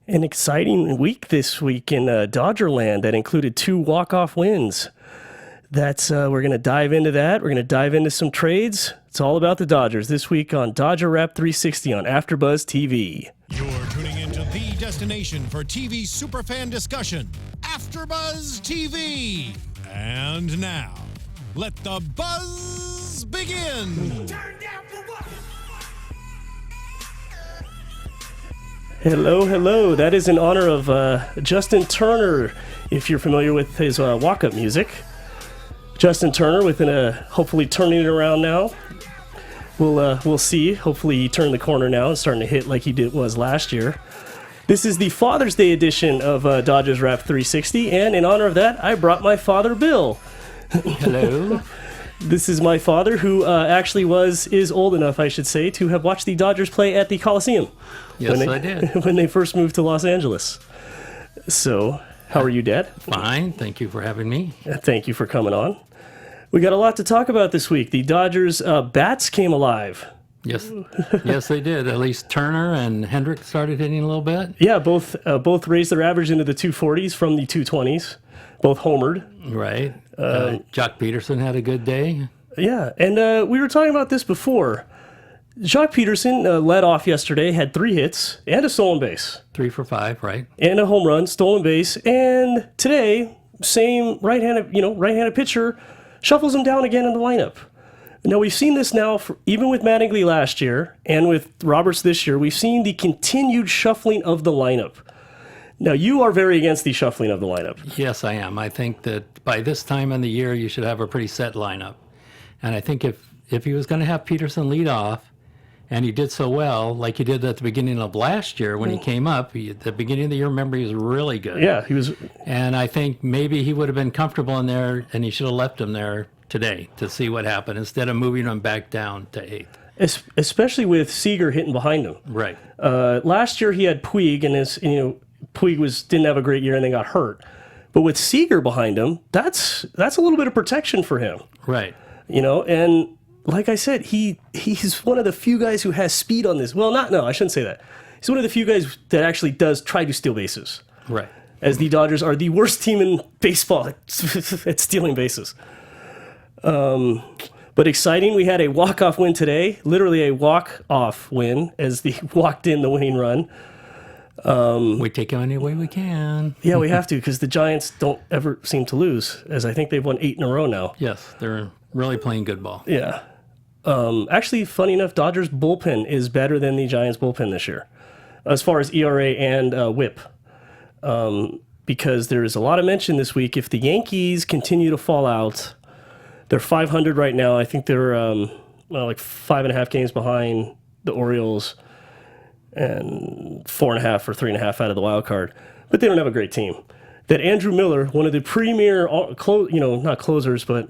An exciting week this week in Dodgerland that included 2 walk-off wins. We're going to dive into that. We're going to dive into some trades. It's all about the Dodgers this week on Dodger Wrap 360 on AfterBuzz TV. You're tuning into the destination for TV superfan discussion, AfterBuzz TV. And now, let the buzz begin. Turn down for what? Hello. That is in honor of Justin Turner, if you're familiar with his walk-up music. Justin Turner hopefully turning it around now. We'll see. Hopefully he turned the corner now and starting to hit like he was last year. This is the Father's Day edition of Dodgers Wrap 360, and in honor of that, I brought my father, Bill. Hello. This is my father, who is old enough, I should say, to have watched the Dodgers play at the Coliseum. Yes, I did. When they first moved to Los Angeles. So, how are you, Dad? Fine. Thank you for having me. Thank you for coming on. We got a lot to talk about this week. The Dodgers' bats came alive. Yes, they did. At least Turner and Hendrick started hitting a little bit. Yeah, both raised their average into the 240s from the 220s. Both homered. Right. Jock Peterson had a good day. Yeah, and we were talking about this before. Jock Peterson led off yesterday, had 3 hits and a stolen base. 3 for 5, right? And a home run, stolen base. And today, same right-handed pitcher shuffles him down again in the lineup. Now, we've seen this now, even with Mattingly last year and with Roberts this year, we've seen the continued shuffling of the lineup. Now, you are very against the shuffling of the lineup. Yes, I am. I think that by this time in the year, you should have a pretty set lineup. And I think if he was going to have Peterson lead off, and he did so well, like he did at the beginning of last year when he came up. At the beginning of the year, remember, he was really good. Yeah, he was. And I think maybe he would have been comfortable in there, and he should have left him there today to see what happened instead of moving him back down to 8th. Especially with Seager hitting behind him. Right. Last year he had Puig, and Puig didn't have a great year and then got hurt. But with Seager behind him, that's a little bit of protection for him. Right. And like I said, he's one of the few guys who has speed on this. Well, I shouldn't say that. He's one of the few guys that actually does try to steal bases. Right. As the Dodgers are the worst team in baseball at stealing bases. But exciting, we had a walk-off win today. Literally a walk-off win as they walked in the winning run. We take it any way we can. Yeah, we have to, because the Giants don't ever seem to lose, as I think they've won 8 in a row now. Yes, they're really playing good ball. Yeah. Actually, funny enough, Dodgers bullpen is better than the Giants bullpen this year, as far as ERA and whip. Because there is a lot of mention this week. If the Yankees continue to fall out, they're 500 right now. I think they're like 5.5 games behind the Orioles and 4.5 or 3.5 out of the wild card. But they don't have a great team. That Andrew Miller, one of the premier, not closers, but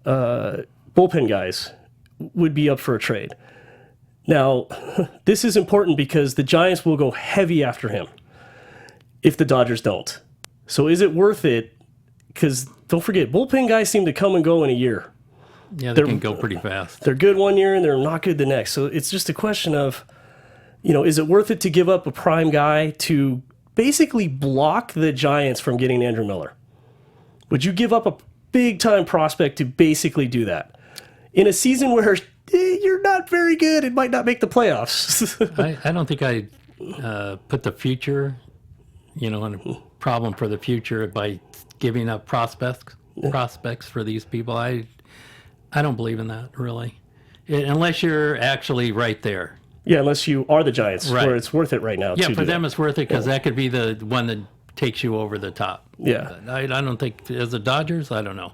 bullpen guys, would be up for a trade. Now, this is important because the Giants will go heavy after him if the Dodgers don't. So is it worth it? Because don't forget, bullpen guys seem to come and go in a year. Yeah, they can go pretty fast. They're good one year and they're not good the next. So it's just a question of, is it worth it to give up a prime guy to basically block the Giants from getting Andrew Miller? Would you give up a big-time prospect to basically do that in a season where you're not very good and might not make the playoffs? I don't think I put the future, in a problem for the future by giving up prospects for these people. I don't believe in that, really, unless you're actually right there. Yeah, unless you are the Giants, right, where it's worth it right now. Yeah, for them it's worth it because that could be the one that takes you over the top. Yeah. But I don't think, as the Dodgers, I don't know.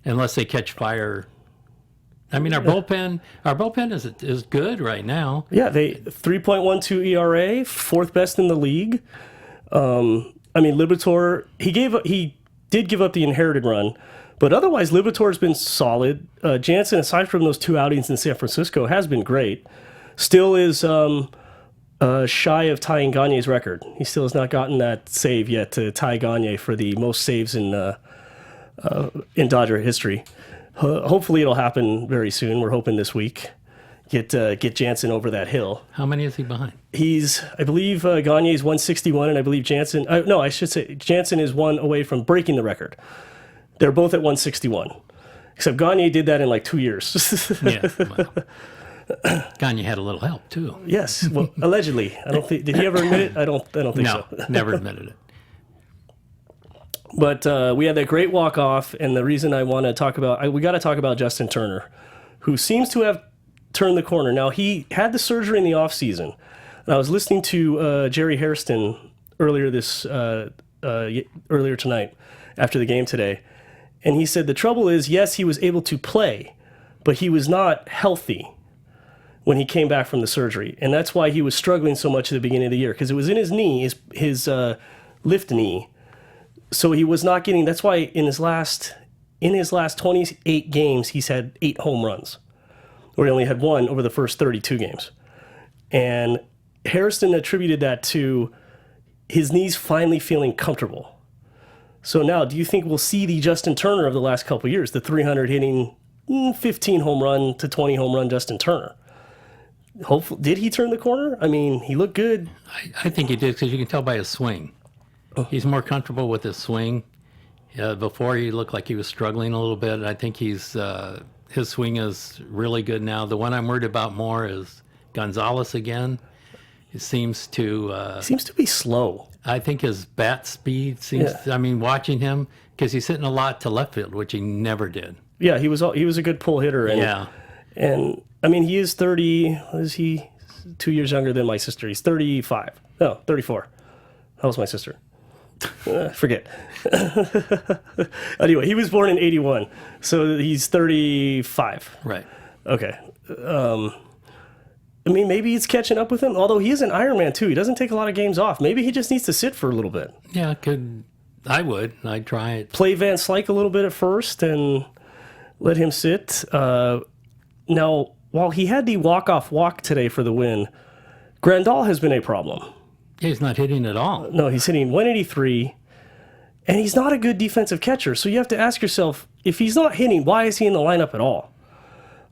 Unless they catch fire. I mean, our bullpen is good right now. Yeah, they 3.12 ERA, 4th best in the league. Liberatore, he did give up the inherited run, but otherwise Liberatore's been solid. Jansen, aside from those 2 outings in San Francisco, has been great. Still is shy of tying Gagne's record. He still has not gotten that save yet to tie Gagne for the most saves in Dodger history. Hopefully it'll happen very soon. We're hoping this week. get Jansen over that hill. How many is he behind? I believe Gagne's 161, and I believe Jansen. No, I should say Jansen is one away from breaking the record. They're both at 161, except Gagne did that in like 2 years. Yeah. Well, Gagne had a little help too. Yes, well, allegedly. I don't think. Did he ever admit it? I don't think so. No, never admitted it. But we had that great walk off, and the reason I want to talk about we got to talk about Justin Turner, who seems to have turned the corner. Now, he had the surgery in the off season. And I was listening to Jerry Hairston earlier tonight after the game today, and he said the trouble is, yes, he was able to play, but he was not healthy when he came back from the surgery, and that's why he was struggling so much at the beginning of the year, because it was in his knee, his lift knee. So he was not getting. That's why in his last 28 games, he's had 8 home runs, where he only had 1 over the first 32 games. And Harrison attributed that to his knees finally feeling comfortable. So now, do you think we'll see the Justin Turner of the last couple of years, the 300 hitting, 15 home run to 20 home run Justin Turner? Hopefully, did he turn the corner? I mean, he looked good. I think he did, because you can tell by his swing. He's more comfortable with his swing. Before, he looked like he was struggling a little bit. I think his swing is really good now. The one I'm worried about more is Gonzalez again. He seems to be slow. I think his bat speed seems. I mean, watching him, because he's hitting a lot to left field, which he never did. Yeah, he was a good pull hitter. And, and I mean, he is 30. Is he 2 years younger than my sister? He's 35. No, 34. How was my sister? Forget. Anyway, he was born in 81, so he's 35. Right. Okay. I mean, maybe it's catching up with him, although he is an Ironman too. He doesn't take a lot of games off. Maybe he just needs to sit for a little bit. Yeah, I'd try it. Play Van Slyke a little bit at first and let him sit. Now, while he had the walk-off walk today for the win, Grandal has been a problem. He's not hitting at all. No, he's hitting 183, and he's not a good defensive catcher. So you have to ask yourself, if he's not hitting, why is he in the lineup at all?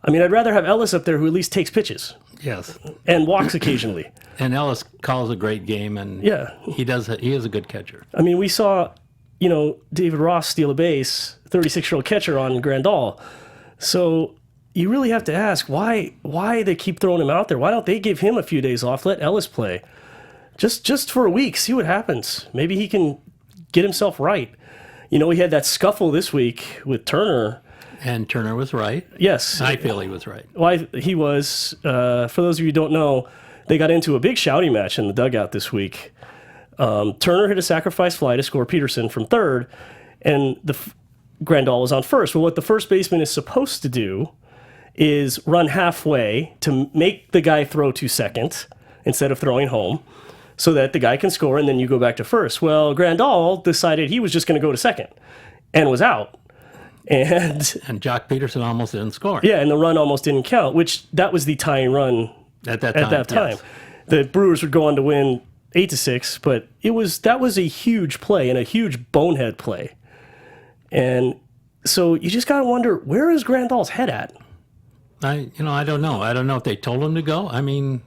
I mean, I'd rather have Ellis up there, who at least takes pitches. Yes. And walks occasionally. And Ellis calls a great game, and he is a good catcher. I mean, we saw, David Ross steal a base, 36-year-old catcher on Grandal. So you really have to ask why they keep throwing him out there. Why don't they give him a few days off, let Ellis play? Just for a week, see what happens. Maybe he can get himself right. We had that scuffle this week with Turner. And Turner was right. Yes. I feel he was right. Well, he was. For those of you who don't know, they got into a big shouting match in the dugout this week. Turner hit a sacrifice fly to score Peterson from third, and Grandal was on first. Well, what the first baseman is supposed to do is run halfway to make the guy throw to second instead of throwing home, so that the guy can score and then you go back to first. Well, Grandal decided he was just going to go to second and was out. And Jock Peterson almost didn't score. Yeah, and the run almost didn't count, which that was the tying run at that time. Yes. The Brewers would go on to win 8-6, but that was a huge play and a huge bonehead play. And so you just got to wonder, where is Grandal's head at? I don't know. I don't know if they told him to go. I mean,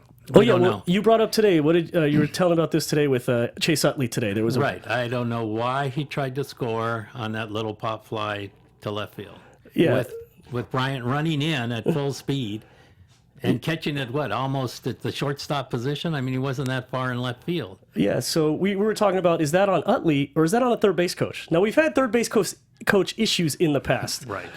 you brought up today. What did you were telling about this today with Chase Utley today? There was right. I don't know why he tried to score on that little pop fly to left field. Yeah, with Bryant running in at full speed and catching it almost at the shortstop position. I mean, he wasn't that far in left field. Yeah. So we were talking about, is that on Utley or is that on a third base coach? Now, we've had third base coach issues in the past. Right.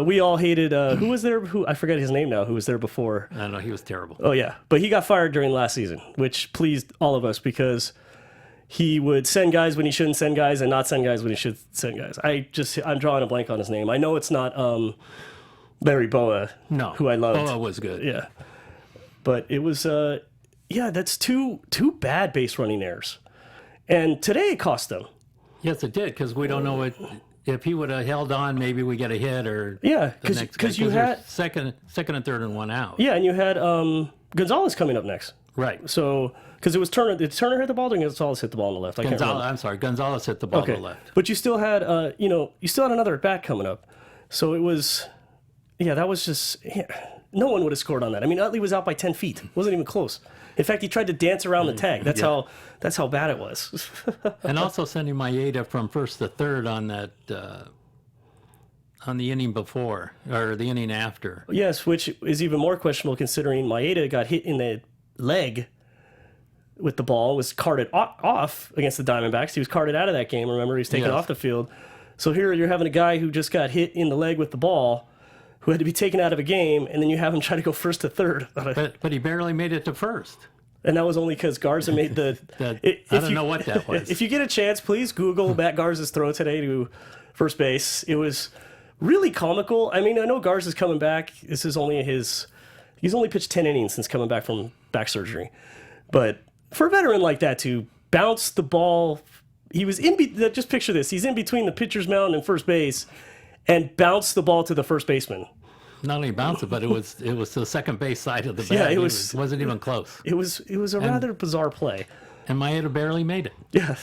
We all hated who was there? I forget his name now. Who was there before? I don't know. He was terrible. Oh yeah, but he got fired during last season, which pleased all of us because he would send guys when he shouldn't send guys and not send guys when he should send guys. I'm drawing a blank on his name. I know it's not Larry Boa. No, who I loved. Boa was good. Yeah, but it was that's two bad base running errors, and today it cost them. Yes, it did, because we don't know what. If he would have held on, maybe we get a hit or because you had second and third and one out. Yeah, and you had Gonzalez coming up next. Right. So because it was Turner, did Turner hit the ball? Or Gonzalez hit the ball on the left? I'm sorry, Gonzalez hit the ball on the left. But you still had another at bat coming up. So it was, that was just. Yeah. no one would have scored on that. I mean, Utley was out by 10 feet. Wasn't even close. In fact, he tried to dance around the tag. That's how bad it was. And also sending Maeda from first to third on that on the inning before or the inning after. Yes, which is even more questionable considering Maeda got hit in the leg with the ball, was carted off against the Diamondbacks. He was carted out of that game. Remember, he was taken off the field. So here you're having a guy who just got hit in the leg with the ball, who had to be taken out of a game, and then you have him try to go first to third. But he barely made it to first. And that was only because Garza made the... I don't know what that was. If you get a chance, please Google Matt Garza's throw today to first base. It was really comical. I mean, I know Garza's coming back. This is only he's only pitched 10 innings since coming back from back surgery. But for a veteran like that to bounce the ball... He was just picture this. He's in between the pitcher's mound and first base and bounced the ball to the first baseman. Not only bounced it, but it was the second base side of the bat. Yeah, it wasn't even close. It was a rather bizarre play. And Maeda barely made it. Yeah.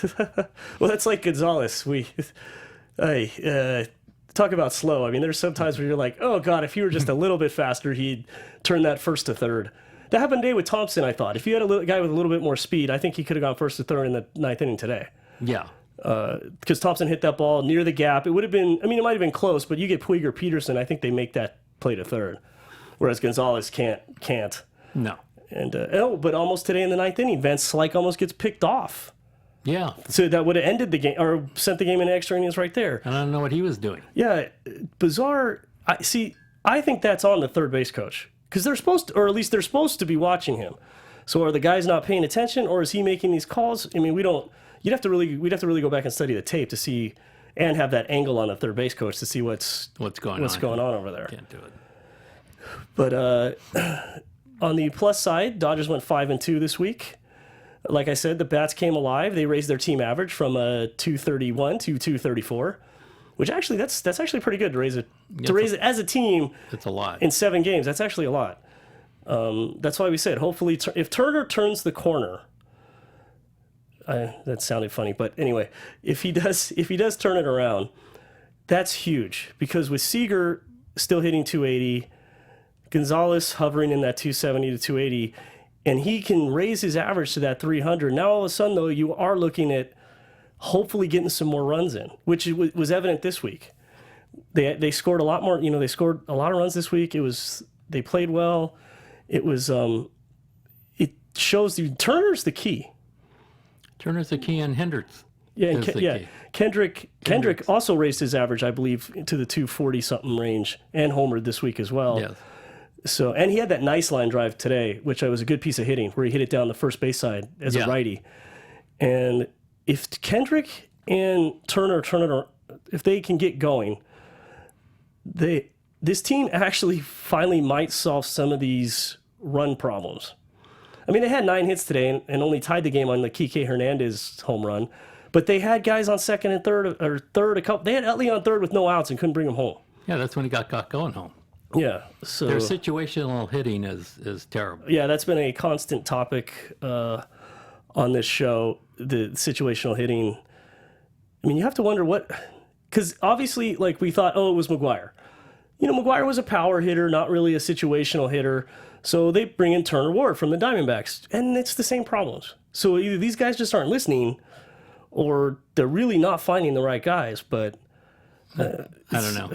Well, that's like Gonzalez. Talk about slow. I mean, there's some times where you're like, oh, God, if he were just a little bit faster, he'd turn that first to third. That happened today with Thompson, I thought. If you had a guy with a little bit more speed, I think he could have gone first to third in the ninth inning today. Yeah. Because Thompson hit that ball near the gap. It would have been, I mean, it might have been close, but you get Puig or Peterson, I think they make that play to third. Whereas Gonzalez can't. No. And, but almost today in the ninth inning, Van Slyke almost gets picked off. Yeah. So that would have ended the game, or sent the game in extra innings right there. I don't know what he was doing. Yeah, bizarre. I think that's on the third base coach. Because they're supposed to, or at least they're supposed to be watching him. So are the guys not paying attention, or is he making these calls? I mean, we'd have to really go back and study the tape to see, and have that angle on the third base coach to see what's going on over there. Can't do it. But on the plus side, Dodgers went 5-2 this week. Like I said, the bats came alive. They raised their team average from 231 to 234, which actually that's actually pretty good to raise it as a team. It's a lot in 7 games. That's actually a lot. That's why we said hopefully if Turner turns the corner. That sounded funny, but anyway, if he does turn it around, that's huge because with Seager still hitting 280, Gonzalez hovering in that 270 to 280, and he can raise his average to that 300. Now all of a sudden, though, you are looking at hopefully getting some more runs in, which was evident this week. They scored a lot more. They scored a lot of runs this week. They played well. It was it shows you Turner's the key. Turner's the key, and Hendricks. Yeah, Kendrick also raised his average, I believe, to the 240 something range, and homered this week as well. Yes. So, and he had that nice line drive today, which was a good piece of hitting, where he hit it down the first base side as a righty. And if Kendrick and Turner if they can get going, this team actually finally might solve some of these run problems. I mean, they had 9 hits today and only tied the game on the Kike Hernandez home run, but they had guys on second and third a couple. They had Utley on third with no outs and couldn't bring him home. Yeah, that's when he got going home. Yeah, so their situational hitting is terrible. Yeah, that's been a constant topic on this show. The situational hitting. I mean, you have to wonder because obviously, like we thought, it was McGuire. McGuire was a power hitter, not really a situational hitter. So they bring in Turner Ward from the Diamondbacks, and it's the same problems. So either these guys just aren't listening, or they're really not finding the right guys. But I don't know.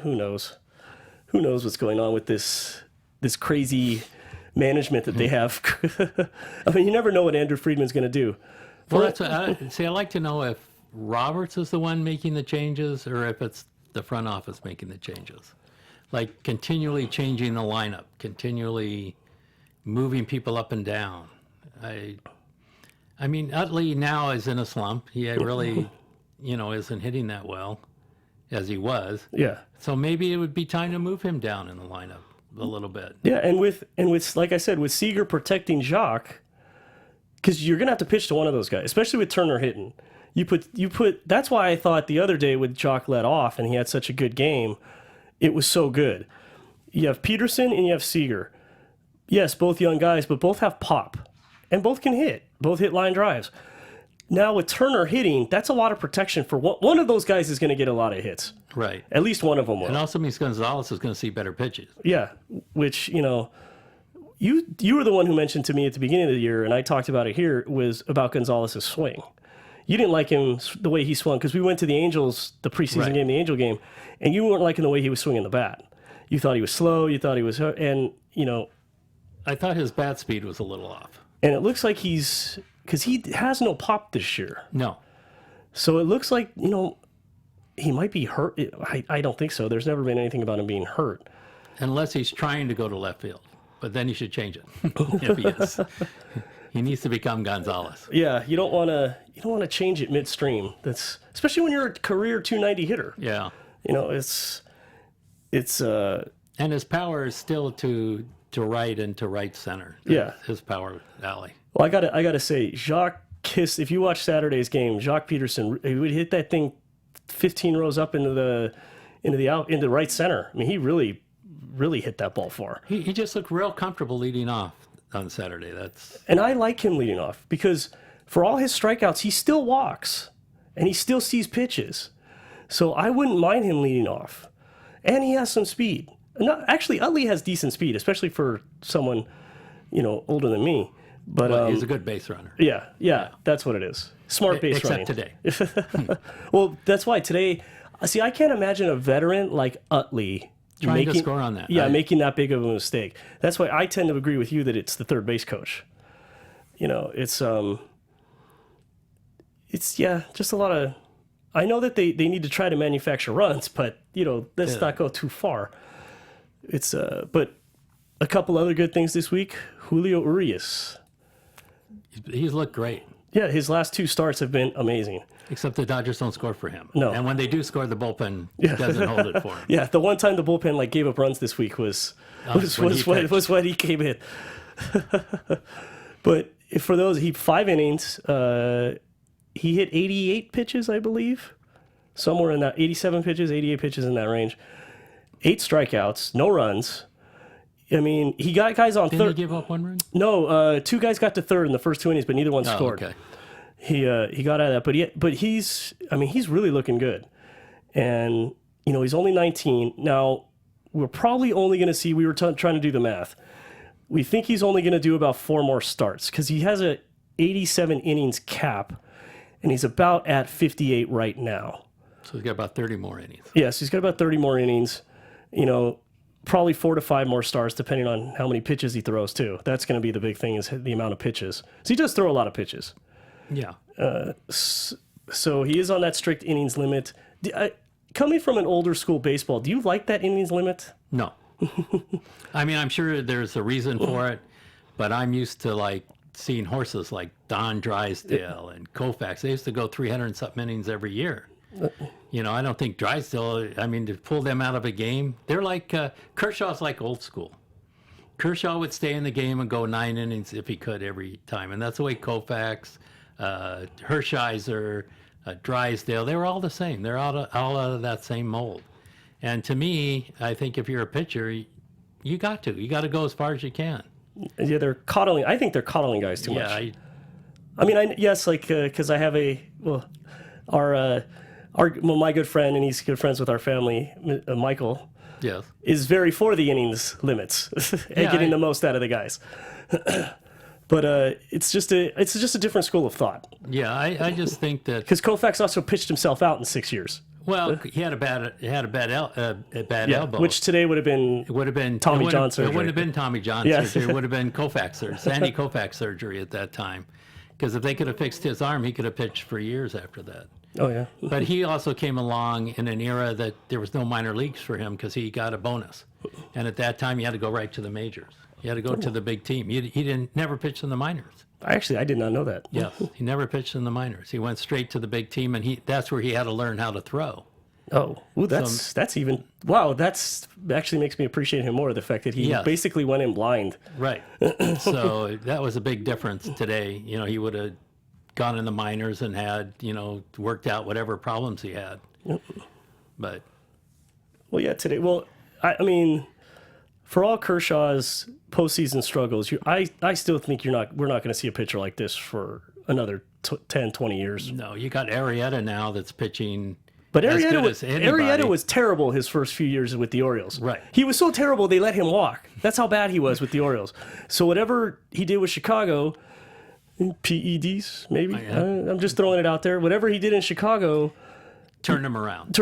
Who knows? Who knows what's going on with this crazy management that they have? I mean, you never know what Andrew Friedman's going to do. Well, that's what I'd like to know if Roberts is the one making the changes, or if it's the front office making the changes. Like continually changing the lineup, continually moving people up and down. I mean, Utley now is in a slump. He really, isn't hitting that well as he was. Yeah. So maybe it would be time to move him down in the lineup a little bit. Yeah, and with like I said, with Seager protecting Jacques, because you're gonna have to pitch to one of those guys, especially with Turner hitting. You put. That's why I thought the other day with Jacques let off and he had such a good game. It was so good. You have Peterson and you have Seager. Yes, both young guys, but both have pop. And both can hit. Both hit line drives. Now with Turner hitting, that's a lot of protection for one of those guys is going to get a lot of hits. Right. At least one of them will. And also means Gonzalez is going to see better pitches. Yeah, which, you know, you were the one who mentioned to me at the beginning of the year, and I talked about it here, was about Gonzalez's swing. You didn't like him the way he swung because we went to the Angels, the preseason game, the Angel game, and you weren't liking the way he was swinging the bat. You thought he was slow. You thought he was, and you know, I thought his bat speed was a little off. And it looks like because he has no pop this year. No. So it looks like, you know, he might be hurt. I don't think so. There's never been anything about him being hurt. Unless he's trying to go to left field. But then he should change it if he is. He needs to become Gonzalez. Yeah, you don't want to change it midstream. That's especially when you're a career 290 hitter. Yeah. You know, it's and his power is still to right and to right center. Yeah. His power alley. Well, I gotta say, Jacques kissed. If you watch Saturday's game, Jacques Peterson, he would hit that thing 15 rows up into the right center. I mean, he really hit that ball far. He just looked real comfortable leading off on Saturday. And I like him leading off because for all his strikeouts, he still walks and he still sees pitches. So I wouldn't mind him leading off. And he has some speed. Actually, Utley has decent speed, especially for someone, you know, older than me. But he's a good base runner. Yeah, that's what it is. Smart base running. Except today. Well, that's why today. See, I can't imagine a veteran like Utley trying to score on that. Yeah, making that big of a mistake. That's why I tend to agree with you that it's the third base coach. You know, it's just a lot of. I know that they need to try to manufacture runs, but you know, let's not go too far. It's but a couple other good things this week. Julio Urias. He's looked great. Yeah, his last two starts have been amazing. Except the Dodgers don't score for him. No. And when they do score, the bullpen doesn't hold it for him. Yeah, the one time the bullpen gave up runs this week was when he came in. But for those, 5 innings. He hit 88 pitches, I believe, somewhere in that 87 pitches, 88 pitches in that range. 8 strikeouts, no runs. I mean, he got guys on third. Didn't he give up 1 run? No, 2 guys got to third in the first 2 innings, but neither one scored. Okay. He got out of that, but he's really looking good, and you know he's only 19 now. We're probably only going to see. We were trying to do the math. We think he's only going to do about 4 more starts because he has a 87 innings cap, and he's about at 58 right now. So he's got about 30 more innings. Yes, he's got about 30 more innings. You know, probably 4 to 5 more starts, depending on how many pitches he throws, too. That's going to be the big thing, is the amount of pitches. So he does throw a lot of pitches. Yeah. So he is on that strict innings limit. Coming from an older school baseball, do you like that innings limit? No. I mean, I'm sure there's a reason for it, but I'm used to, seeing horses like Don Drysdale and Koufax. They used to go 300-something innings every year. You know, I don't think Drysdale, to pull them out of a game, they're like, Kershaw's like old school. Kershaw would stay in the game and go 9 innings if he could every time. And that's the way Koufax, Hershiser, Drysdale, they were all the same. They're all out of that same mold. And to me, I think if you're a pitcher, you got to go as far as you can. Yeah, they're coddling. I think they're coddling guys too much. Because I have my good friend, and he's good friends with our family, Michael. Yes. Is very for the innings limits and getting the most out of the guys. But it's just a different school of thought. Yeah, I just think that because Koufax also pitched himself out in 6 years. Well, he had a bad elbow, which today would have been Tommy John surgery. It wouldn't have been Tommy John surgery. It would have been Koufax surgery, Sandy Koufax surgery at that time. Because if they could have fixed his arm, he could have pitched for years after that. Oh yeah. But he also came along in an era that there was no minor leagues for him because he got a bonus, and at that time you had to go right to the majors. You had to go to the big team. He never pitched in the minors. Actually, I did not know that. Yes, he never pitched in the minors. He went straight to the big team, and that's where he had to learn how to throw. Oh, well, that's even wow. That's actually makes me appreciate him more. The fact that he basically went in blind. Right. So that was a big difference today. You know, he would have gone in the minors and had worked out whatever problems he had. Yep. But today. Well, I mean, for all Kershaw's postseason struggles, I still think we're not going to see a pitcher like this for another 10, 20 years. No, you got Arrieta now that's pitching. But as good Arrieta as anybody. was terrible his first few years with the Orioles. Right. He was so terrible they let him walk. That's how bad he was with the Orioles. So whatever he did with Chicago, PEDs maybe. I'm just throwing it out there. Whatever he did in Chicago, Turn him around.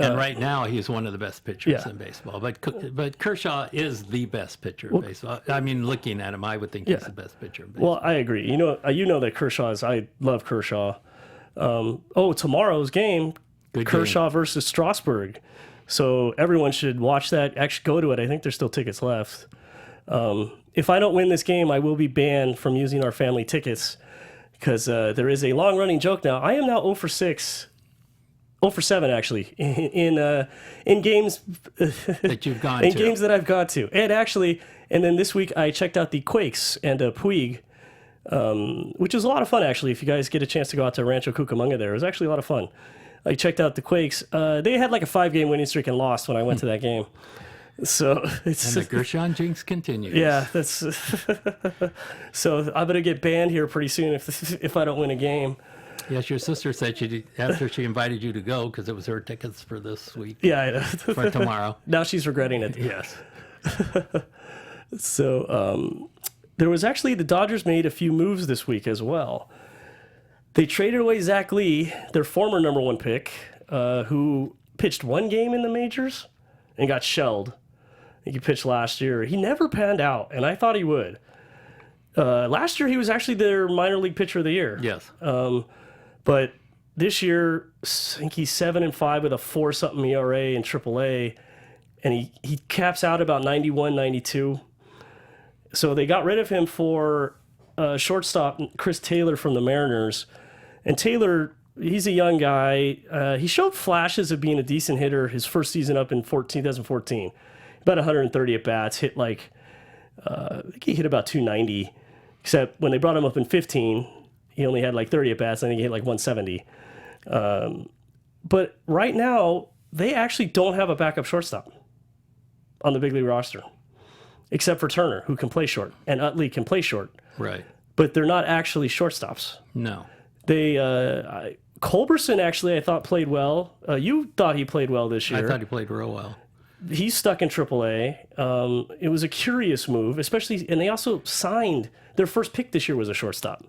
And Right now, he's one of the best pitchers in baseball. But Kershaw is the best pitcher in baseball. I mean, looking at him, I would think he's the best pitcher in baseball. Well, I agree. You know that Kershaw is. I love Kershaw. Tomorrow's game, Kershaw versus Strasburg. So everyone should watch that. Actually, go to it. I think there's still tickets left. If I don't win this game, I will be banned from using our family tickets because there is a long-running joke now. I am now 0 for 6. 0 for 7 actually in games that you've gone in to. games that I've gone to, and then this week I checked out the Quakes and Puig, which was a lot of fun actually. If you guys get a chance to go out to Rancho Cucamonga, there it was actually a lot of fun. I checked out the Quakes. They had like a 5-game winning streak and lost when I went to that game. So it's and the Gershon jinx continues. Yeah, that's so I'm gonna get banned here pretty soon if I don't win a game. Yes, your sister said after she invited you to go because it was her tickets for this week. Yeah, I know. For tomorrow. Now she's regretting it. Yes. So there was actually the Dodgers made a few moves this week as well. They traded away Zach Lee, their former number 1 pick, who pitched 1 game in the majors and got shelled. I think he pitched last year. He never panned out, and I thought he would. Last year, he was actually their minor league pitcher of the year. Yes. But this year, I think he's 7-5 with a 4-something ERA in AAA, and he caps out about 91, 92. So they got rid of him for shortstop Chris Taylor from the Mariners. And Taylor, he's a young guy. He showed flashes of being a decent hitter his first season up in 2014. About 130 at-bats, hit like, I think he hit about 290. Except when they brought him up in 15, he only had like 30 at-bats. I think he hit like 170. But right now, they actually don't have a backup shortstop on the big league roster. Except for Turner, who can play short, and Utley can play short. Right. But they're not actually shortstops. No. They Culberson actually I thought played well. You thought he played well this year. I thought he played real well. He's stuck in AAA. It was a curious move, especially, and they also signed their first pick this year was a shortstop.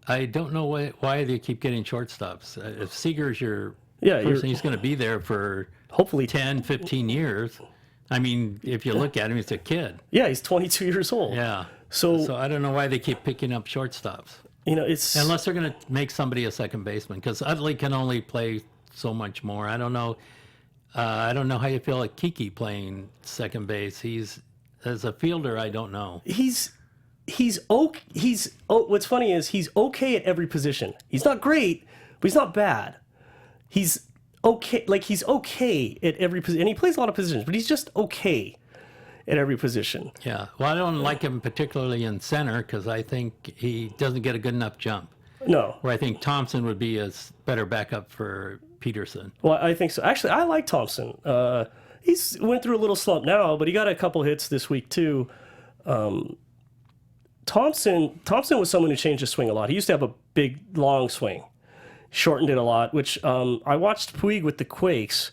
I don't know why they keep getting shortstops. If Seager's your person, he's going to be there for hopefully 10, 15 years. I mean, if you look at him, he's a kid. Yeah, he's 22 years old. Yeah. So I don't know why they keep picking up shortstops. You know, it's unless they're going to make somebody a second baseman, because Utley can only play so much more. I don't know. I don't know how you feel like Kiki playing second base. He's as a fielder. I don't know. He's okay. What's funny is he's okay at every position. He's not great, but he's not bad. He's okay. Like he's okay at every position, and he plays a lot of positions, but he's just okay at every position. Yeah. Well, I don't like him particularly in center because I think he doesn't get a good enough jump. No. Where I think Thompson would be a better backup for Peterson. Well, I think so. Actually, I like Thompson. He's went through a little slump now, but he got a couple hits this week too. Thompson was someone who changed his swing a lot. He used to have a big, long swing, shortened it a lot. Which I watched Puig with the Quakes.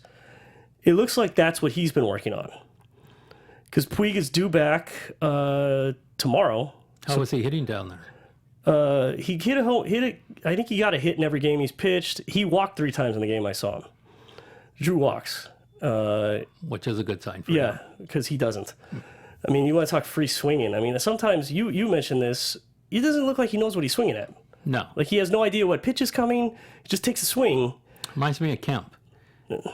It looks like that's what he's been working on. Because Puig is due back tomorrow. How was he hitting down there? He hit it. I think he got a hit in every game he's pitched. He walked 3 times in the game I saw him. Drew walks. Which is a good sign for him. Yeah, because he doesn't. I mean, you want to talk free swinging. I mean, sometimes you mentioned this. He doesn't look like he knows what he's swinging at. No. Like he has no idea what pitch is coming. He just takes a swing. Reminds me of Kemp.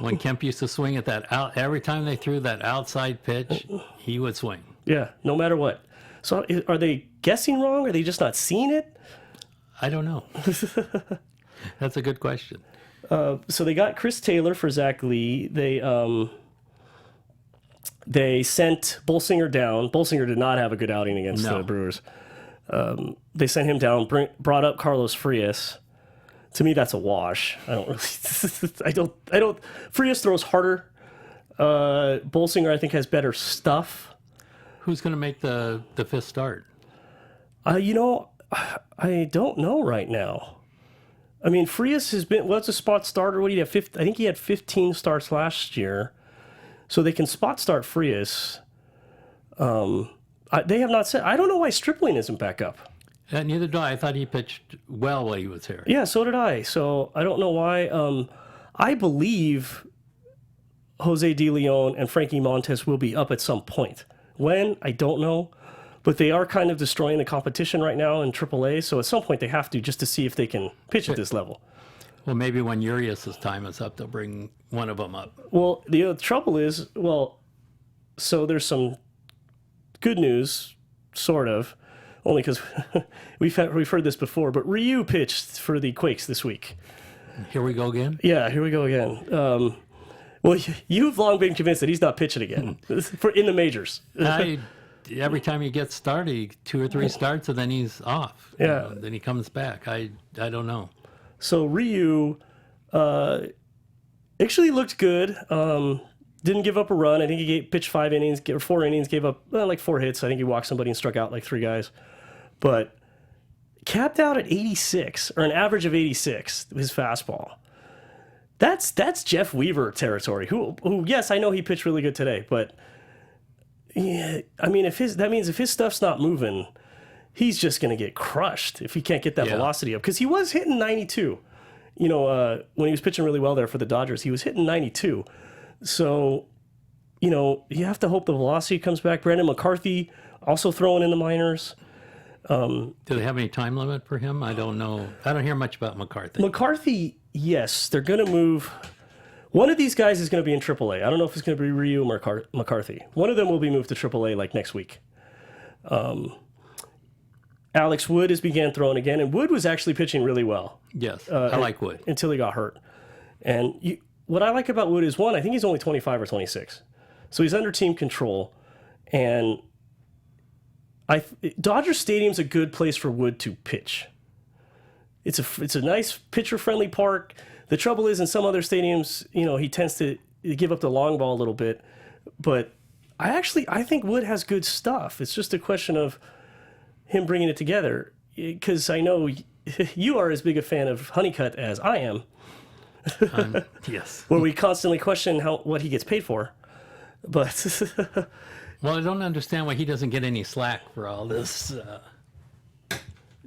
When Kemp used to swing at that every time they threw that outside pitch, he would swing. Yeah, no matter what. So are they guessing wrong? Are they just not seeing it? I don't know. That's a good question. So they got Chris Taylor for Zach Lee. They sent Bolsinger down. Bolsinger did not have a good outing against the Brewers. They sent him down, brought up Carlos Frias. To me, that's a wash. I don't really. I don't. Frias throws harder. Bolsinger, I think, has better stuff. Who's going to make the 5th start? I don't know right now. I mean, Frias has been, what's a spot starter? What do you have? I think he had 15 starts last year. So they can spot start Frias. They have not said, I don't know why Stripling isn't back up. Neither do I. I thought he pitched well while he was here. Yeah, so did I. So I don't know why. I believe Jose De Leon and Frankie Montes will be up at some point. When? I don't know. But they are kind of destroying the competition right now in AAA, so at some point they have to, just to see if they can pitch at this level. Well, maybe when Urias' time is up, they'll bring one of them up. Well, the trouble is, so there's some good news, sort of, only because we've heard this before, but Ryu pitched for the Quakes this week. Here we go again? Yeah, here we go again. Well, you've long been convinced that he's not pitching again in the majors. Every time he gets started, 2 or 3 starts, and then he's off. Yeah. Then he comes back. I don't know. So Ryu actually looked good. Didn't give up a run. I think he pitched 4 innings, gave up like 4 hits. I think he walked somebody and struck out like 3 guys. But capped out at 86, or an average of 86, his fastball. That's Jeff Weaver territory. Who yes, I know he pitched really good today, but yeah, I mean, that means if his stuff's not moving, he's just going to get crushed if he can't get that velocity up. Because he was hitting 92. When he was pitching really well there for the Dodgers, he was hitting 92. So, you have to hope the velocity comes back. Brandon McCarthy also throwing in the minors. Do they have any time limit for him? I don't know. I don't hear much about McCarthy. McCarthy, yes, they're going to move. One of these guys is going to be in AAA. I don't know if it's going to be Ryu or McCarthy. One of them will be moved to AAA like next week. Alex Wood has began throwing again, and Wood was actually pitching really well. Yes, I like Wood. Until he got hurt. And what I like about Wood is, one, I think he's only 25 or 26. So he's under team control. And Dodger Stadium's a good place for Wood to pitch. It's a nice pitcher-friendly park. The trouble is, in some other stadiums, he tends to give up the long ball a little bit. But I think Wood has good stuff. It's just a question of him bringing it together. Because I know you are as big a fan of Honeycutt as I am. Yes. Where we constantly question what he gets paid for. But well, I don't understand why he doesn't get any slack for all this.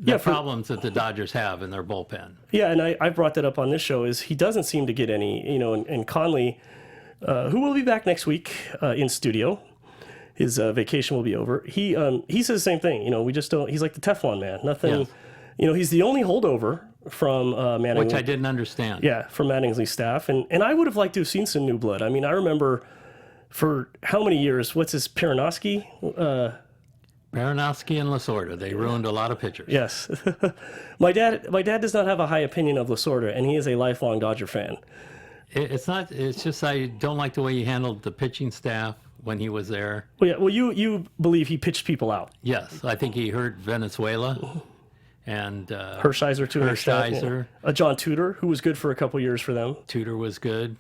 For problems that the Dodgers have in their bullpen. Yeah, and I brought that up on this show, is he doesn't seem to get any, and Conley, who will be back next week in studio, his vacation will be over. He says the same thing, we just don't, he's like the Teflon man, nothing, Yes. He's the only holdover from Manning. Which I didn't understand. Yeah, from Mattingly's staff, and I would have liked to have seen some new blood. I mean, I remember for how many years, what's his, Peronoski? Baranowski and Lasorda, they ruined a lot of pitchers. Yes. My dad does not have a high opinion of Lasorda, and he is a lifelong Dodger fan. It's just I don't like the way he handled the pitching staff when he was there. Well, yeah. Well, you believe he pitched people out. Yes, I think he hurt Venezuela and Hershiser to an extent. Hershiser. John Tudor, who was good for a couple years for them. Tudor was good.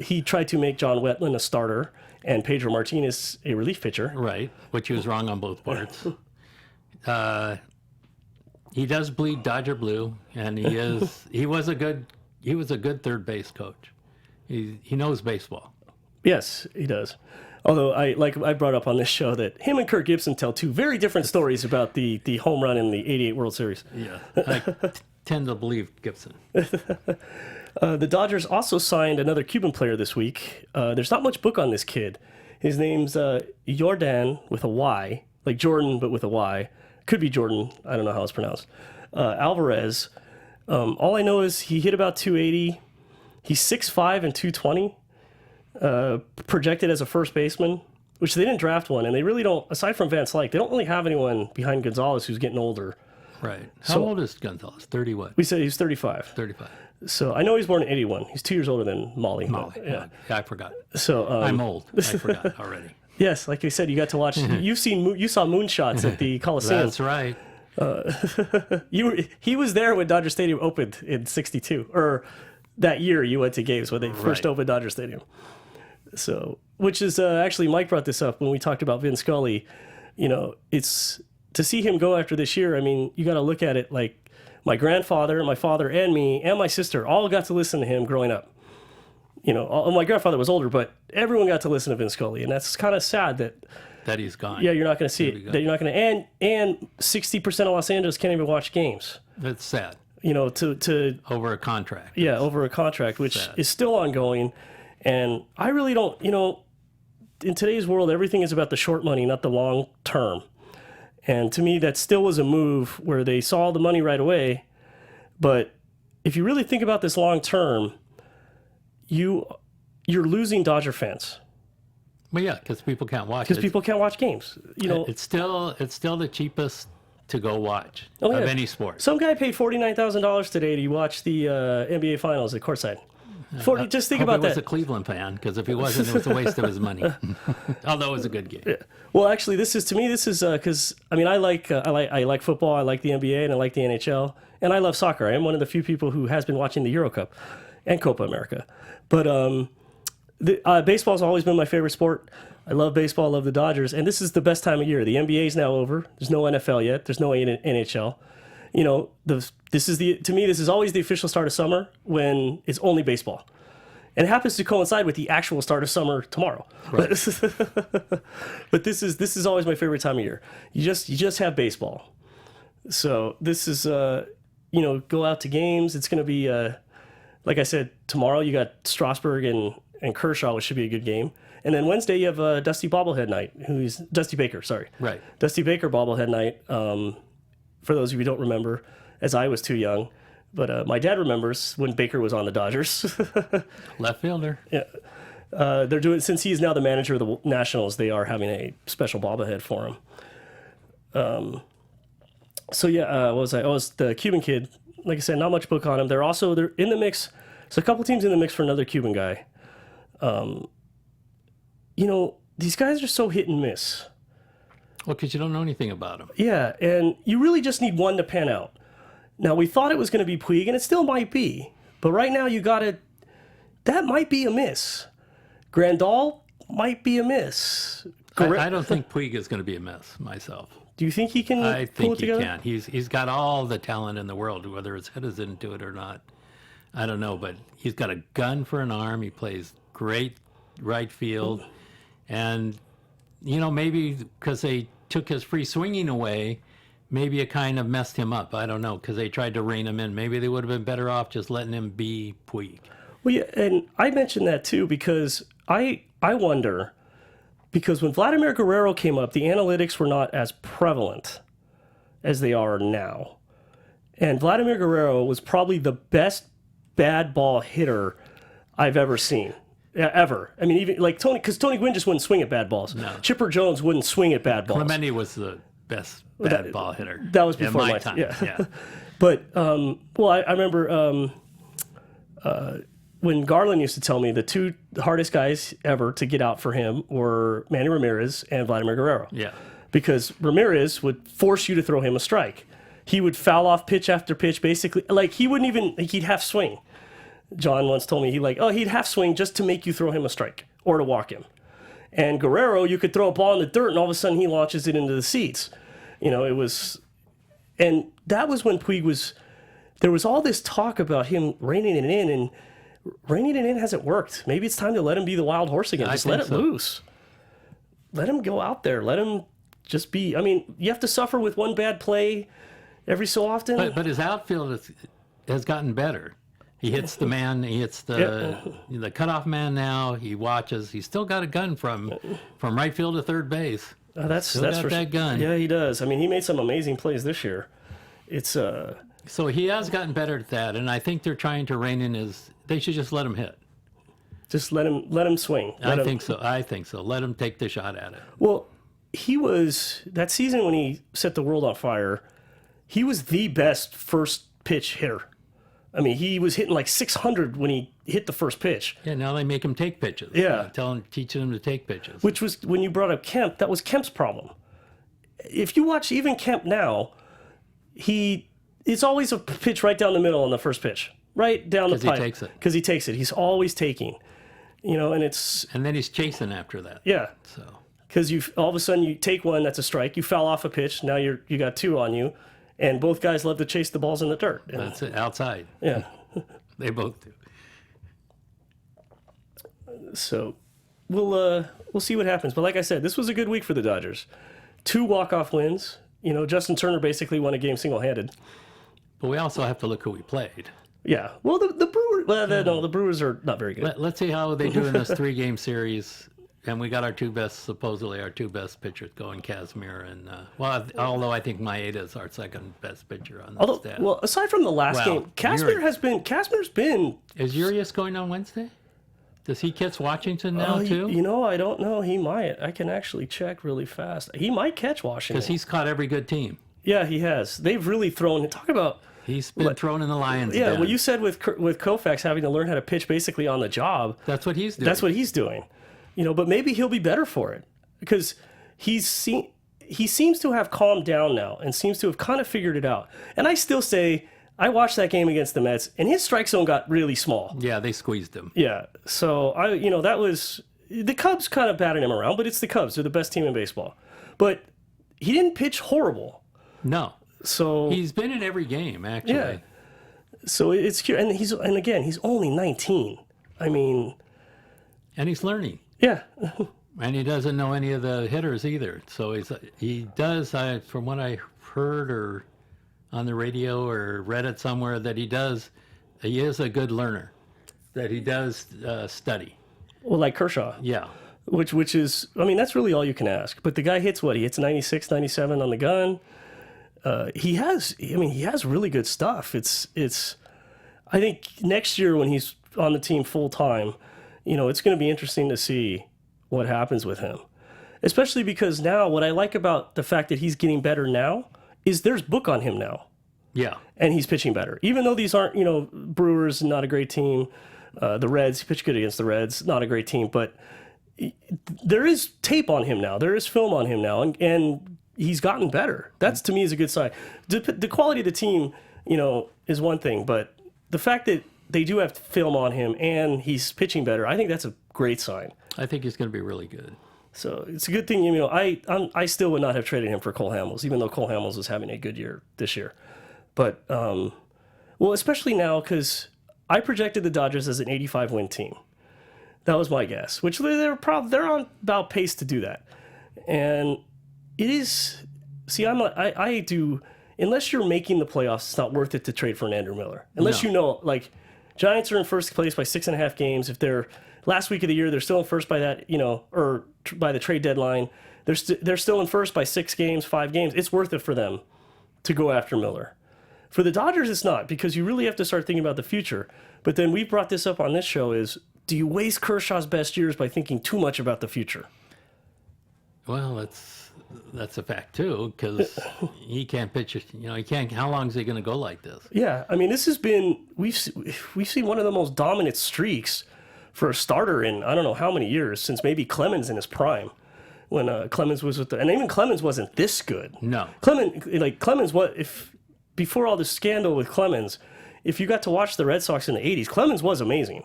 He tried to make John Wetland a starter and Pedro Martinez a relief pitcher. Right, which he was wrong on both parts. He does bleed Dodger blue, and he was a good third base coach. He knows baseball. Yes, he does. Although I brought up on this show that him and Kirk Gibson tell 2 very different stories about the home run in the '88 World Series. Yeah, I tend to believe Gibson. The Dodgers also signed another Cuban player this week. There's not much book on this kid. His name's Jordan with a Y, like Jordan but with a Y. Could be Jordan. I don't know how it's pronounced. Alvarez. All I know is he hit about 280. He's 6'5" and 220. Projected as a first baseman, which they didn't draft one, and they really don't, aside from Van Slyke, they don't really have anyone behind Gonzalez who's getting older. Right. How old is Gonzalez? 30 what? We said he's 35. 35. So I know he's born in 81. He's 2 years older than Molly. Yeah, I forgot. So I'm old. I forgot already. Yes, like I said, you got to watch. You saw moonshots at the Coliseum. That's right. He was there when Dodger Stadium opened in '62, or that year you went to games when they first opened Dodger Stadium. So, which is actually, Mike brought this up when we talked about Vin Scully. It's to see him go after this year. I mean, you got to look at it like my grandfather, my father, and me, and my sister all got to listen to him growing up. My grandfather was older, but everyone got to listen to Vin Scully, and that's kind of sad that he's gone. Yeah, you're not going to see it. That you're not going to, and 60% of Los Angeles can't even watch games. That's sad. To over a contract. Yeah, over a contract, which sad. Is still ongoing, and I really don't. In today's world, everything is about the short money, not the long term. And to me, that still was a move where they saw the money right away. But if you really think about this long term, you're losing Dodger fans. Well, yeah, because people can't watch. Because people can't watch games. It's still the cheapest to go watch of any sport. Some guy paid $49,000 today to watch the NBA Finals at courtside. Just think about that. He was a Cleveland fan, because if he wasn't, it was a waste of his money. Although it was a good game. Yeah. Well, actually, this is because I like football, I like the NBA, and I like the NHL, and I love soccer. I am one of the few people who has been watching the Euro Cup and Copa America. But baseball's always been my favorite sport. I love baseball, I love the Dodgers, and this is the best time of year. The NBA is now over. There's no NFL yet. There's no NHL. This is always the official start of summer when it's only baseball. And it happens to coincide with the actual start of summer tomorrow. Right. But this is always my favorite time of year. You just have baseball. So this is go out to games. It's going to be like I said, tomorrow you got Strasburg and Kershaw, which should be a good game. And then Wednesday you have Dusty Bobblehead Night, Dusty Baker, sorry. Right. Dusty Baker Bobblehead Night. For those of you who don't remember, as I was too young, but my dad remembers when Baker was on the Dodgers. Left fielder. Yeah. They're doing, since he is now the manager of the Nationals, they are having a special bobblehead for him. What was I? I was the Cuban kid. Like I said, not much book on him. They're in the mix. So a couple teams in the mix for another Cuban guy. These guys are so hit and miss. Well, because you don't know anything about them. Yeah, and you really just need one to pan out. Now, we thought it was going to be Puig, and it still might be. But right now, that might be a miss. Grandal might be a miss. I don't think Puig is going to be a miss myself. Do you think he can I pull think it together? He can. He's got all the talent in the world, whether his head is into it or not. I don't know, but he's got a gun for an arm. He plays great right field. And, maybe because they took his free swinging away, maybe it kind of messed him up. I don't know, because they tried to rein him in. Maybe they would have been better off just letting him be Puig. Well, yeah, and I mentioned that too because I wonder, because when Vladimir Guerrero came up, the analytics were not as prevalent as they are now. And Vladimir Guerrero was probably the best bad ball hitter I've ever seen. Ever. I mean, even like Tony Gwynn just wouldn't swing at bad balls. No. Chipper Jones wouldn't swing at bad balls. Clemente was the best bad ball hitter. That was before in my time. time. Yeah. But, I remember when Garland used to tell me the two hardest guys ever to get out for him were Manny Ramirez and Vladimir Guerrero. Yeah. Because Ramirez would force you to throw him a strike. He would foul off pitch after pitch, basically. Like, he'd half swing. John once told me he'd half swing just to make you throw him a strike or to walk him. And Guerrero, you could throw a ball in the dirt and all of a sudden he launches it into the seats. And that was when Puig there was all this talk about him reining it in, and reining it in hasn't worked. Maybe it's time to let him be the wild horse again. Just let it loose. Let him go out there. Let him just be. I mean, you have to suffer with one bad play every so often. But his outfield has gotten better. He hits the man. He hits the cutoff man now. He watches. He's still got a gun from right field to third base. That's that gun. Yeah, he does. I mean, he made some amazing plays this year. It's So he has gotten better at that, and I think they're trying to rein in they should just let him hit. Just let him swing. I think so. Let him take the shot at it. Well, he was that season when he set the world on fire. He was the best first pitch hitter. I mean, he was hitting like 600 when he hit the first pitch. Yeah, now they make him take pitches. Yeah. Teaching him to take pitches. Which was, when you brought up Kemp, that was Kemp's problem. If you watch even Kemp now, it's always a pitch right down the middle on the first pitch. Right down the pipe. Because he takes it. Because he takes it. He's always taking. And it's... And then he's chasing after that. Yeah. So... Because all of a sudden you take one, that's a strike. You foul off a pitch. Now you got two on you. And both guys love to chase the balls in the dirt. And, That's it, outside. yeah. They both do. So we'll see what happens. But like I said, this was a good week for the Dodgers. 2 walk-off wins. You know, Justin Turner basically won a game single-handed. But we also have to look who we played. Yeah. Well, the Brewers. Well, no, the Brewers are not very good. Let's see how they do in this 3-game series. And we got supposedly our two best pitchers going, Casimir and although I think Maeda is our second best pitcher on the staff. Well, aside from the last game, Casimir's been. Is Urias going on Wednesday? Does he catch Washington now too? You know, I don't know. He might. I can actually check really fast. He might catch Washington because he's caught every good team. Yeah, he has. They've really thrown. Talk about. He's been thrown in the Lions. Yeah, den. what you said with Koufax having to learn how to pitch basically on the job. That's what he's doing. That's what he's doing. You know, but maybe he'll be better for it because he seems to have calmed down now and seems to have kind of figured it out. And I still say, I watched that game against the Mets, and his strike zone got really small. Yeah, they squeezed him. Yeah, so that was the Cubs kind of batted him around, but it's the Cubs; they're the best team in baseball. But he didn't pitch horrible. No, so he's been in every game actually. Yeah. So it's cute, and he's only 19. I mean, and he's learning. Yeah. And he doesn't know any of the hitters either. So he does, from what I heard or on the radio or read it somewhere, that he is a good learner, that he does study. Well, like Kershaw. Yeah. Which is, I mean, that's really all you can ask. But the guy hits what? He hits 96, 97 on the gun. He has really good stuff. I think next year when he's on the team full time, it's going to be interesting to see what happens with him. Especially because now what I like about the fact that he's getting better now is there's book on him now. Yeah. And he's pitching better. Even though these aren't, Brewers, not a great team. The Reds, he pitched good against the Reds, not a great team. But there is tape on him now. There is film on him now. And he's gotten better. That's, to me, is a good sign. The quality of the team, is one thing. But the fact that they do have film on him and he's pitching better, I think that's a great sign. I think he's going to be really good. So it's a good thing. I still would not have traded him for Cole Hamels, even though Cole Hamels was having a good year this year. But, especially now because I projected the Dodgers as an 85-win team. That was my guess, which they're on about pace to do that. And it is, I do, unless you're making the playoffs, it's not worth it to trade for an Andrew Miller. Unless Giants are in first place by 6.5 games. If they're last week of the year, they're still in first by that, or by the trade deadline. They're still in first by 6 games, 5 games. It's worth it for them to go after Miller. For the Dodgers, it's not, because you really have to start thinking about the future. But then we brought this up on this show is, do you waste Kershaw's best years by thinking too much about the future? Well, that's a fact too, because he can't pitch. He can't. How long is he going to go like this? Yeah, I mean, this has been we've seen one of the most dominant streaks for a starter in I don't know how many years, since maybe Clemens in his prime, when Clemens was with and even Clemens wasn't this good. No, Clemens before all the scandal with Clemens, if you got to watch the Red Sox in the '80s, Clemens was amazing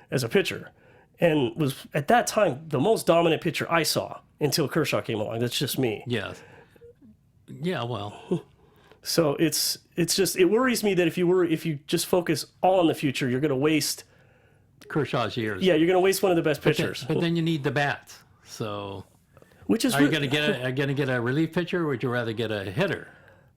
as a pitcher, and was at that time the most dominant pitcher I saw. Until Kershaw came along. That's just me. Yeah. Yeah, well. So it worries me that if you just focus all on the future, you're going to waste Kershaw's years. Yeah, you're going to waste one of the best pitchers. But then you need the bats. So are you going to get a relief pitcher, or would you rather get a hitter?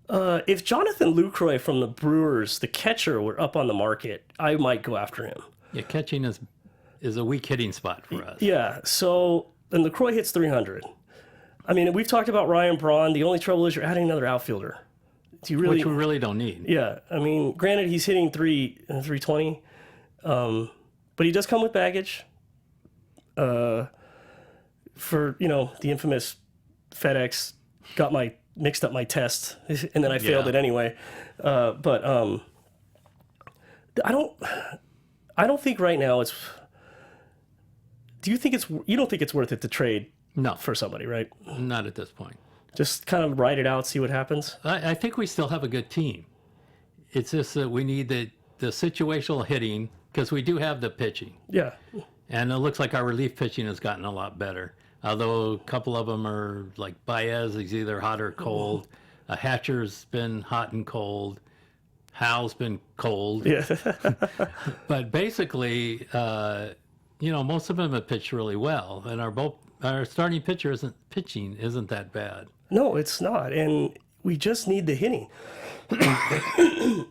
If Jonathan Lucroy from the Brewers, the catcher, were up on the market, I might go after him. Yeah, catching is a weak hitting spot for us. Yeah, so and LaCroix hits 300. I mean, we've talked about Ryan Braun. The only trouble is you're adding another outfielder. Which we really don't need. Yeah, I mean, granted, he's hitting 320, but he does come with baggage. For the infamous FedEx mixed up my test, and then I failed it anyway. But I don't think right now it's. Do you think you don't think it's worth it to trade for somebody, right? Not at this point. Just kind of ride it out, see what happens? I think we still have a good team. It's just that we need the situational hitting, because we do have the pitching. Yeah. And it looks like our relief pitching has gotten a lot better. Although a couple of them are like Baez, he's either hot or cold. Hatcher's been hot and cold. Hal's been cold. Yeah. But basically, most of them have pitched really well, and our starting pitcher isn't that bad. No, it's not. And we just need the hitting. I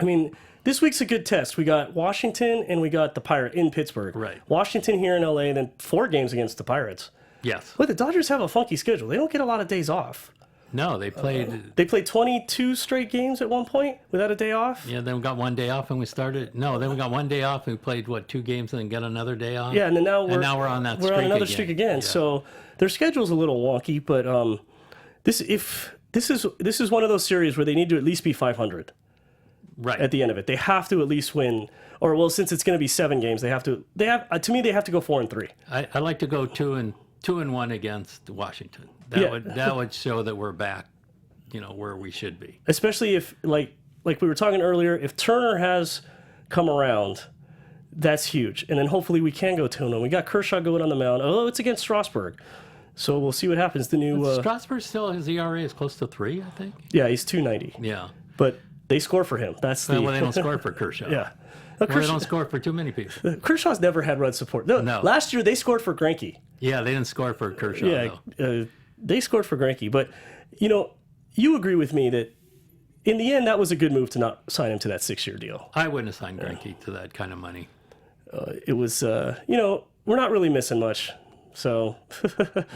mean, this week's a good test. We got Washington and we got the Pirate in Pittsburgh. Right. Washington here in LA, then 4 games against the Pirates. Yes. But the Dodgers have a funky schedule. They don't get a lot of days off. No, they played. They played 22 straight games at one point without a day off. Yeah, then we got one day off and we started. No, then we got one day off and we played 2 games and then got another day off. Yeah, and then now we're on that. We're streak on another again. streak again. Yeah. So their schedule's a little wonky, but this is one of those series where they need to at least be 500 right at the end of it. They have to at least win, or well, since it's going to be 7 games, they have to go 4-3. I like to go 2-1 against Washington. That would show that we're back, where we should be. Especially if like we were talking earlier, if Turner has come around, that's huge. And then hopefully we can go 2-0. We got Kershaw going on the mound, although it's against Strasburg. So we'll see what happens. The new Strasburg still, his ERA is close to 3, I think. Yeah, he's 2.90. Yeah. But they score for him. That's the Well, they don't score for Kershaw. Yeah. Well, they don't score for too many people. Kershaw's never had run support. No. Last year they scored for Greinke. Yeah, they didn't score for Kershaw. Yeah, they scored for Greinke. But you agree with me that in the end that was a good move to not sign him to that 6-year deal. I wouldn't have signed Greinke to that kind of money. It was we're not really missing much. So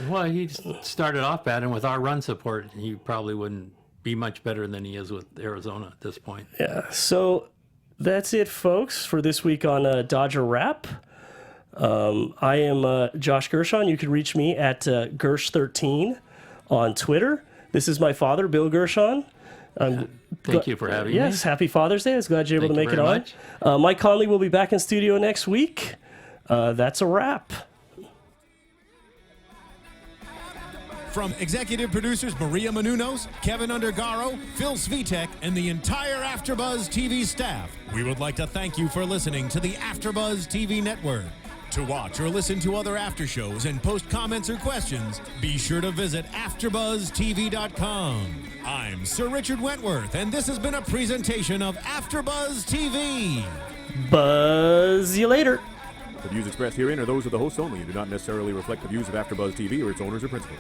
well, he started off bad, and with our run support, he probably wouldn't be much better than he is with Arizona at this point. Yeah. So that's it, folks, for this week on Dodger Wrap. I am Josh Gershon. You can reach me at Gersh13 on Twitter. This is my father, Bill Gershon. Thank you for having me. Yes, happy Father's Day. I was glad you're able to make it on. Much. Mike Conley will be back in studio next week. That's a wrap. From executive producers Maria Menounos, Kevin Undergaro, Phil Svitek, and the entire AfterBuzz TV staff, we would like to thank you for listening to the AfterBuzz TV network. To watch or listen to other after shows and post comments or questions, be sure to visit AfterBuzzTV.com. I'm Sir Richard Wentworth, and this has been a presentation of AfterBuzz TV. Buzz you later. The views expressed herein are those of the hosts only and do not necessarily reflect the views of AfterBuzz TV or its owners or principals.